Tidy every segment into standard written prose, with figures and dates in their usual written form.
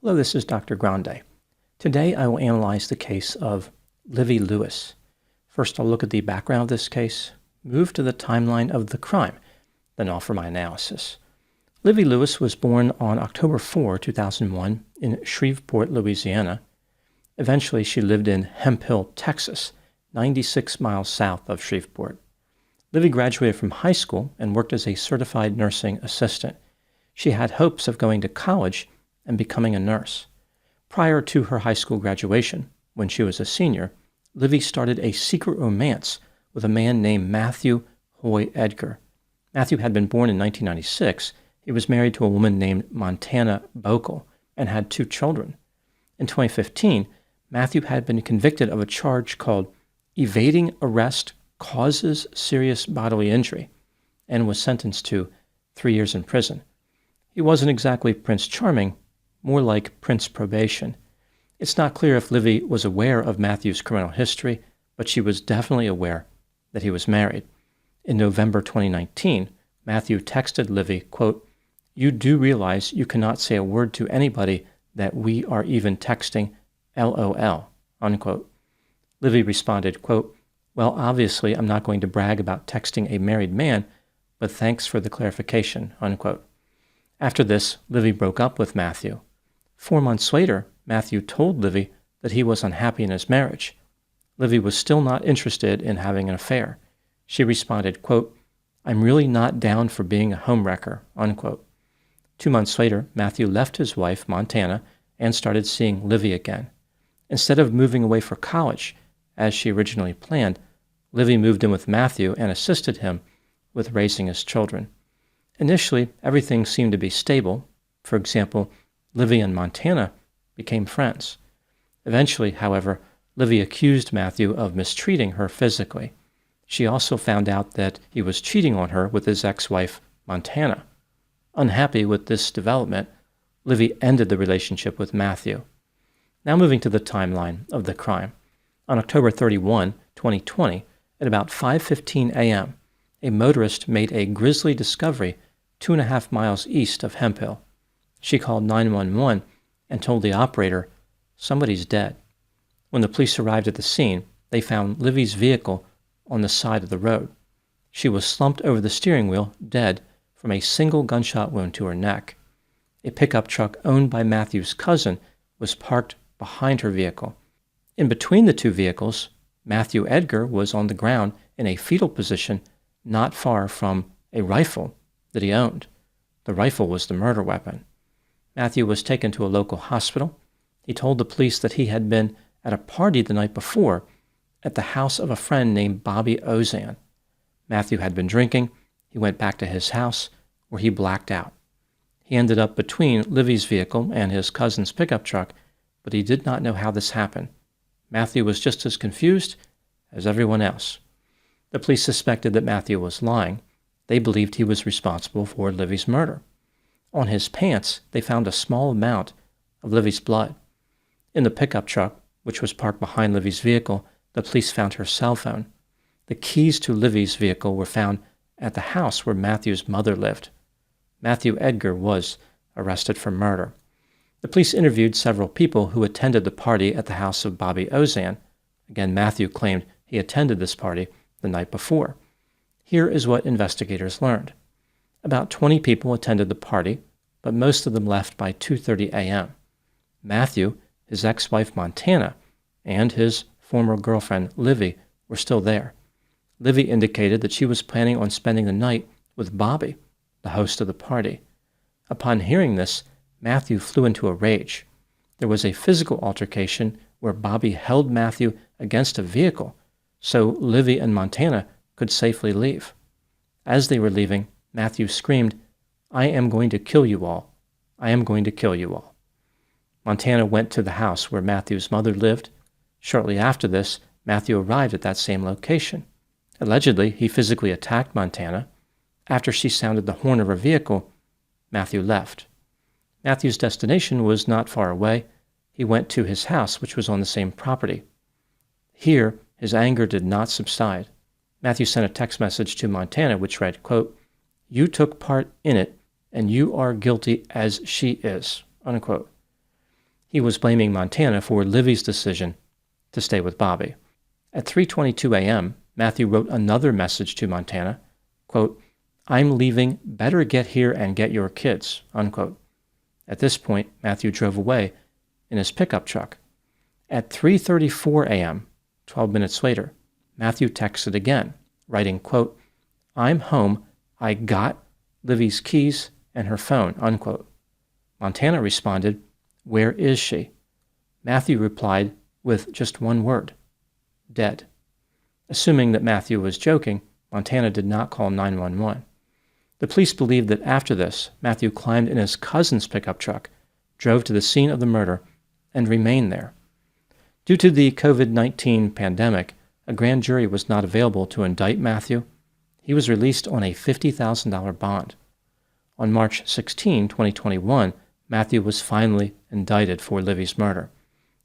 Hello, this is Dr. Grande. Today I will analyze the case of Livye Lewis. First, I'll look at the background of this case, move to the timeline of the crime, then offer my analysis. Livye Lewis was born on October 4, 2001 in Shreveport, Louisiana. Eventually, she lived in Hemphill, Texas, 96 miles south of Shreveport. Livye graduated from high school and worked as a certified nursing assistant. She had hopes of going to college and becoming a nurse. Prior to her high school graduation, when she was a senior, Livye started a secret romance with a man named Matthew Hoy Edgar. Matthew had been born in 1996. He was married to a woman named Montana Bokel and had 2 children. In 2015, Matthew had been convicted of a charge called evading arrest causes serious bodily injury and was sentenced to 3 years in prison. He wasn't exactly Prince Charming, more like Prince Probation. It's not clear if Livye was aware of Matthew's criminal history, but she was definitely aware that he was married. In November 2019, Matthew texted Livye, quote, "You do realize you cannot say a word to anybody that we are even texting, LOL," unquote. Livye responded, quote, "Well, obviously I'm not going to brag about texting a married man, but thanks for the clarification," unquote. After this, Livye broke up with Matthew. 4 months later, Matthew told Livye that he was unhappy in his marriage. Livye was still not interested in having an affair. She responded, quote, "I'm really not down for being a homewrecker," unquote. 2 months later, Matthew left his wife, Montana, and started seeing Livye again. Instead of moving away for college, as she originally planned, Livye moved in with Matthew and assisted him with raising his children. Initially, everything seemed to be stable. For example, Livye and Montana became friends. Eventually, however, Livye accused Matthew of mistreating her physically. She also found out that he was cheating on her with his ex-wife, Montana. Unhappy with this development, Livye ended the relationship with Matthew. Now moving to the timeline of the crime. On October 31, 2020, at about 5:15 a.m., a motorist made a grisly discovery 2.5 miles east of Hemphill. She called 911 and told the operator, "Somebody's dead." When the police arrived at the scene, they found Livye's vehicle on the side of the road. She was slumped over the steering wheel, dead, from a single gunshot wound to her neck. A pickup truck owned by Matthew's cousin was parked behind her vehicle. In between the 2 vehicles, Matthew Edgar was on the ground in a fetal position not far from a rifle that he owned. The rifle was the murder weapon. Matthew was taken to a local hospital. He told the police that he had been at a party the night before at the house of a friend named Bobby Ozan. Matthew had been drinking. He went back to his house where he blacked out. He ended up between Livye's vehicle and his cousin's pickup truck, but he did not know how this happened. Matthew was just as confused as everyone else. The police suspected that Matthew was lying. They believed he was responsible for Livye's murder. On his pants, they found a small amount of Livye's blood. In the pickup truck, which was parked behind Livye's vehicle, the police found her cell phone. The keys to Livye's vehicle were found at the house where Matthew's mother lived. Matthew Edgar was arrested for murder. The police interviewed several people who attended the party at the house of Bobby Ozan. Again, Matthew claimed he attended this party the night before. Here is what investigators learned. About 20 people attended the party, but most of them left by 2:30 a.m. Matthew, his ex-wife Montana, and his former girlfriend Livye were still there. Livye indicated that she was planning on spending the night with Bobby, the host of the party. Upon hearing this, Matthew flew into a rage. There was a physical altercation where Bobby held Matthew against a vehicle so Livye and Montana could safely leave. As they were leaving, Matthew screamed, "I am going to kill you all. I am going to kill you all." Montana went to the house where Matthew's mother lived. Shortly after this, Matthew arrived at that same location. Allegedly, he physically attacked Montana. After she sounded the horn of her vehicle, Matthew left. Matthew's destination was not far away. He went to his house, which was on the same property. Here, his anger did not subside. Matthew sent a text message to Montana, which read, quote, "You took part in it, and you are guilty as she is," unquote. He was blaming Montana for Livye's decision to stay with Bobby. At 3:22 a.m., Matthew wrote another message to Montana, quote, "I'm leaving, better get here and get your kids," unquote. At this point, Matthew drove away in his pickup truck. At 3:34 a.m., 12 minutes later, Matthew texted again, writing, quote, "I'm home, I got Livye's keys and her phone," unquote. Montana responded, "Where is she?" Matthew replied with just one word, "Dead." Assuming that Matthew was joking, Montana did not call 911. The police believed that after this, Matthew climbed in his cousin's pickup truck, drove to the scene of the murder, and remained there. Due to the COVID-19 pandemic, a grand jury was not available to indict Matthew. He was released on a $50,000 bond. On March 16, 2021, Matthew was finally indicted for Livye's murder.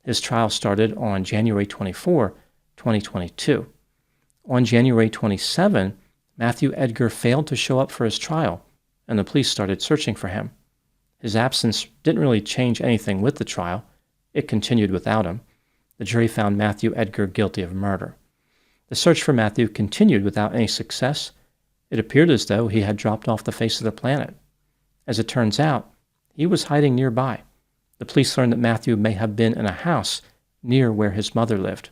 His trial started on January 24, 2022. On January 27, Matthew Edgar failed to show up for his trial, and the police started searching for him. His absence didn't really change anything with the trial. It continued without him. The jury found Matthew Edgar guilty of murder. The search for Matthew continued without any success. It appeared as though he had dropped off the face of the planet. As it turns out, he was hiding nearby. The police learned that Matthew may have been in a house near where his mother lived.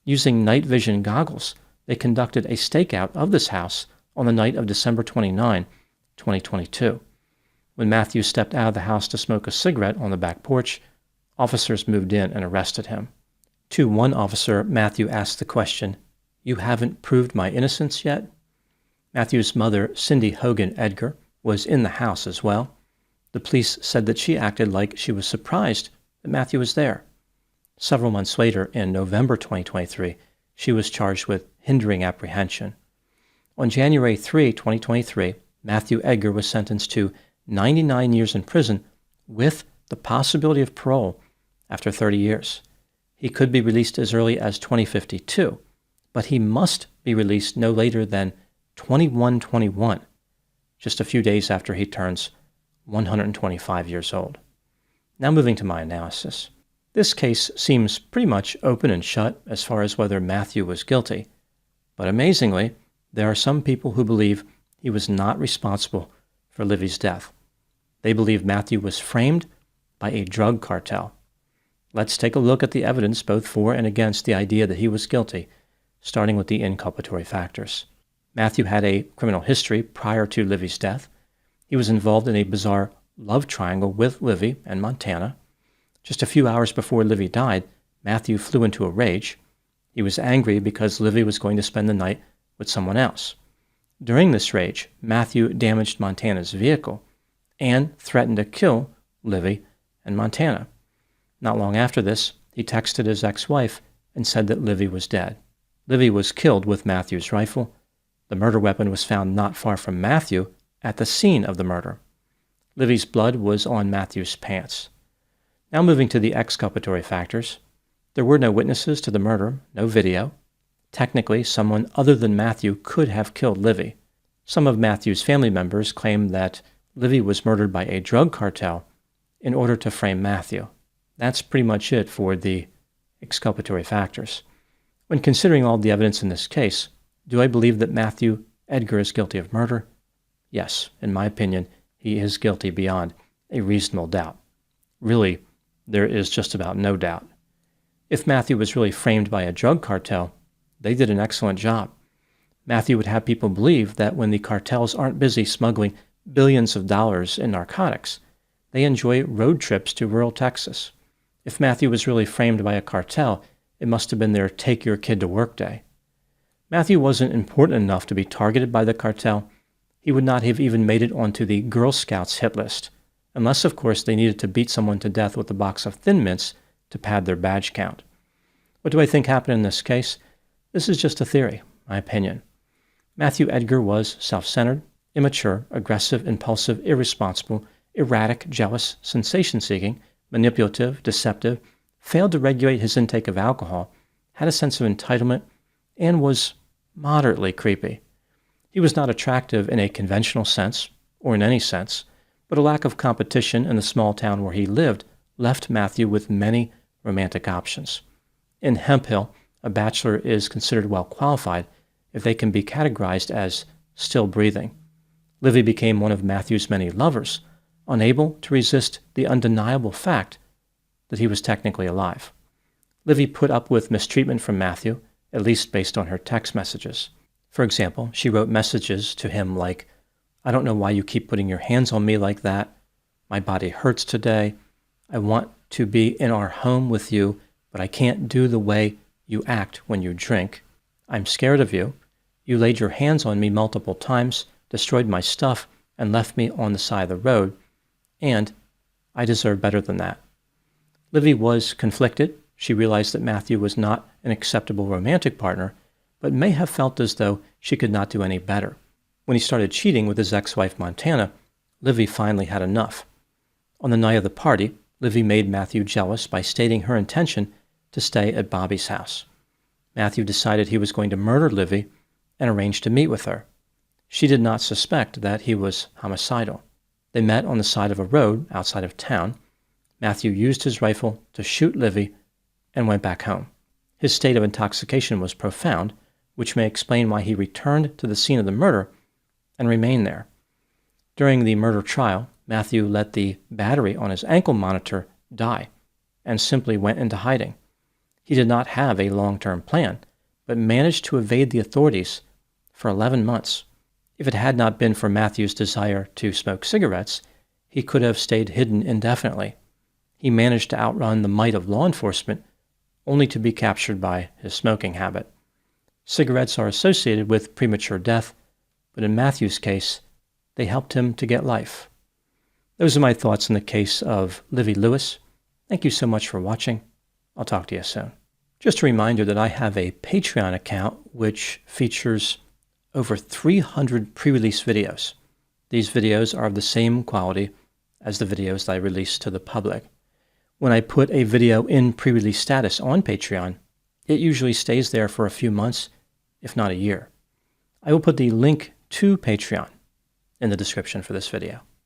Using night vision goggles, they conducted a stakeout of this house on the night of December 29, 2022. When Matthew stepped out of the house to smoke a cigarette on the back porch, officers moved in and arrested him. To one officer, Matthew asked the question, "You haven't proved my innocence yet?" Matthew's mother, Cindy Hogan Edgar, was in the house as well. The police said that she acted like she was surprised that Matthew was there. Several months later, in November 2023, she was charged with hindering apprehension. On January 3, 2023, Matthew Edgar was sentenced to 99 years in prison with the possibility of parole after 30 years. He could be released as early as 2052, but he must be released no later than 2121, just a few days after he turns 125 years old. Now moving to my analysis. This case seems pretty much open and shut as far as whether Matthew was guilty, but amazingly, there are some people who believe he was not responsible for Livye's death. They believe Matthew was framed by a drug cartel. Let's take a look at the evidence both for and against the idea that he was guilty, starting with the inculpatory factors. Matthew had a criminal history prior to Livye's death. He was involved in a bizarre love triangle with Livye and Montana. Just a few hours before Livye died, Matthew flew into a rage. He was angry because Livye was going to spend the night with someone else. During this rage, Matthew damaged Montana's vehicle and threatened to kill Livye and Montana. Not long after this, he texted his ex-wife and said that Livye was dead. Livye was killed with Matthew's rifle. The murder weapon was found not far from Matthew at the scene of the murder. Livye's blood was on Matthew's pants. Now moving to the exculpatory factors. There were no witnesses to the murder, no video. Technically, someone other than Matthew could have killed Livye. Some of Matthew's family members claim that Livye was murdered by a drug cartel in order to frame Matthew. That's pretty much it for the exculpatory factors. When considering all the evidence in this case, do I believe that Matthew Edgar is guilty of murder? Yes, in my opinion, he is guilty beyond a reasonable doubt. Really, there is just about no doubt. If Matthew was really framed by a drug cartel, they did an excellent job. Matthew would have people believe that when the cartels aren't busy smuggling billions of dollars in narcotics, they enjoy road trips to rural Texas. If Matthew was really framed by a cartel, it must have been their take your kid to work day. Matthew wasn't important enough to be targeted by the cartel. He would not have even made it onto the Girl Scouts hit list, unless, of course, they needed to beat someone to death with a box of Thin Mints to pad their badge count. What do I think happened in this case? This is just a theory, my opinion. Matthew Edgar was self-centered, immature, aggressive, impulsive, irresponsible, erratic, jealous, sensation-seeking, manipulative, deceptive, failed to regulate his intake of alcohol, had a sense of entitlement, and was moderately creepy. He was not attractive in a conventional sense, or in any sense, but a lack of competition in the small town where he lived left Matthew with many romantic options. In Hemphill, a bachelor is considered well qualified if they can be categorized as still breathing. Livy became one of Matthew's many lovers, unable to resist the undeniable fact that he was technically alive. Livy put up with mistreatment from Matthew, at least based on her text messages. For example, she wrote messages to him like, "I don't know why you keep putting your hands on me like that. My body hurts today. I want to be in our home with you, but I can't do the way you act when you drink. I'm scared of you. You laid your hands on me multiple times, destroyed my stuff, and left me on the side of the road, and I deserve better than that." Livy was conflicted. She realized that Matthew was not an acceptable romantic partner, but may have felt as though she could not do any better. When he started cheating with his ex-wife Montana, Livy finally had enough. On the night of the party, Livy made Matthew jealous by stating her intention to stay at Bobby's house. Matthew decided he was going to murder Livy and arranged to meet with her. She did not suspect that he was homicidal. They met on the side of a road outside of town. Matthew used his rifle to shoot Livy and went back home. His state of intoxication was profound, which may explain why he returned to the scene of the murder and remained there. During the murder trial, Matthew let the battery on his ankle monitor die and simply went into hiding. He did not have a long-term plan, but managed to evade the authorities for 11 months. If it had not been for Matthew's desire to smoke cigarettes, he could have stayed hidden indefinitely. He managed to outrun the might of law enforcement, only to be captured by his smoking habit. Cigarettes are associated with premature death, but in Matthew's case, they helped him to get life. Those are my thoughts on the case of Livye Lewis. Thank you so much for watching. I'll talk to you soon. Just a reminder that I have a Patreon account which features over 300 pre-release videos. These videos are of the same quality as the videos that I release to the public. When I put a video in pre-release status on Patreon, it usually stays there for a few months, if not a year. I will put the link to Patreon in the description for this video.